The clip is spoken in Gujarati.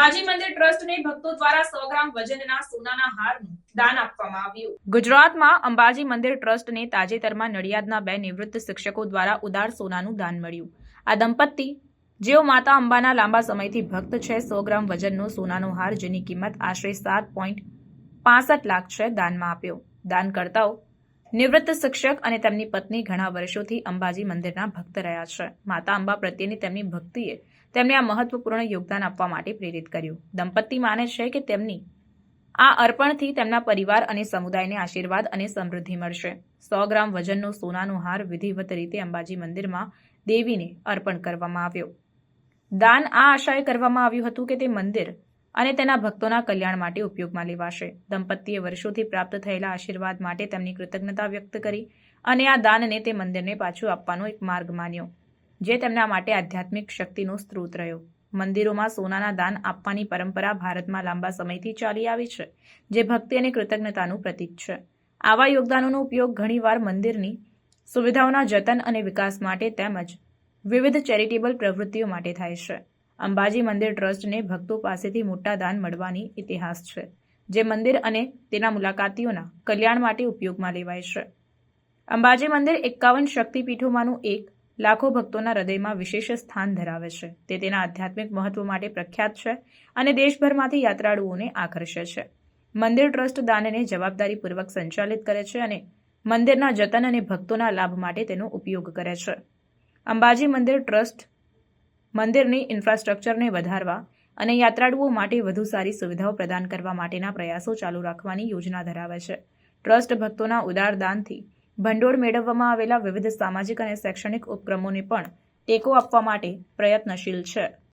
અંબાજી મંદિર ટ્રસ્ટને ભક્તો દ્વારા 100 ગ્રામ વજનના સોનાના હારનું દાન આપવામાં આવ્યું। ગુજરાતમાં અંબાજી મંદિર ટ્રસ્ટને તાજેતરમાં નડિયાદના 2 નિવૃત્ત શિક્ષકો દ્વારા ઉદાર સોનાનું દાન મળ્યું। આ દંપતી જેઓ માતા અંબાના લાંબા સમયથી ભક્ત છે 100 ગ્રામ વજનનો સોનાનો હાર જેની કિંમત આશરે 7.65 લાખ છે દાનમાં આપ્યો। દાનકર્તાઓ નિવૃત્ત શિક્ષક અને તેમની પત્ની ઘણા વર્ષોથી અંબાજી મંદિરના ભક્ત રહ્યા છે। માતા અંબા પ્રત્યેની તેમની ભક્તિએ તેમને આ મહત્વપૂર્ણ યોગદાન આપવા માટે પ્રેરિત કર્યું। દંપતી માને છે કે તેમની આ અર્પણથી તેમના પરિવાર અને સમુદાયને આશીર્વાદ અને સમૃદ્ધિ મળશે। 100 ગ્રામ વજનનો સોનાનો હાર વિધિવત રીતે અંબાજી મંદિરમાં દેવીને અર્પણ કરવામાં આવ્યો। દાન આ આશાએ કરવામાં આવ્યું હતું કે તે મંદિર અને તેના ભક્તોના કલ્યાણ માટે ઉપયોગમાં લેવાશે। દંપતીએ વર્ષોથી પ્રાપ્ત થયેલા આશીર્વાદ માટે તેમની કૃતજ્ઞતા વ્યક્ત કરી અને આ દાનને તે મંદિરને પાછું આપવાનો એક માર્ગ માન્યો, જે તેમના માટે આધ્યાત્મિક શક્તિનો સ્ત્રોત રહ્યો। મંદિરોમાં સોનાના દાન આપવાની પરંપરા ભારતમાં લાંબા સમયથી ચાલી આવી છે, જે ભક્તિ અને કૃતજ્ઞતાનું પ્રતીક છે। આવા યોગદાનોનો ઉપયોગ ઘણીવાર મંદિરની સુવિધાઓના જતન અને વિકાસ માટે તેમજ વિવિધ ચેરિટેબલ પ્રવૃત્તિઓ માટે થાય છે। અંબાજી મંદિર ટ્રસ્ટને ભક્તો પાસેથી મોટા દાન મળવાની ઇતિહાસ છે, જે મંદિર અને તેના મુલાકાતીઓના કલ્યાણ માટે ઉપયોગમાં લેવાય છે। અંબાજી મંદિર 51 શક્તિપીઠોમાંનું એક લાખો ભક્તોના હૃદયમાં વિશેષ સ્થાન ધરાવે છે। તે તેના આધ્યાત્મિક મહત્વ માટે પ્રખ્યાત છે અને દેશભરમાંથી યાત્રાળુઓને આકર્ષે છે। મંદિર ટ્રસ્ટ દાનને જવાબદારીપૂર્વક સંચાલિત કરે છે અને મંદિરના જતન અને ભક્તોના લાભ માટે તેનો ઉપયોગ કરે છે। અંબાજી મંદિર ટ્રસ્ટ મંદિરની ઇન્ફ્રાસ્ટ્રક્ચરને વધારવા અને યાત્રાળુઓ માટે વધુ સારી સુવિધાઓ પ્રદાન કરવા માટેના પ્રયાસો ચાલુ રાખવાની યોજના ધરાવે છે। ટ્રસ્ટ ભક્તોના ઉદાર દાનથી ભંડોળ મેળવવામાં આવેલા વિવિધ સામાજિક અને શૈક્ષણિક ઉપક્રમોને પણ ટેકો આપવા માટે પ્રયત્નશીલ છે।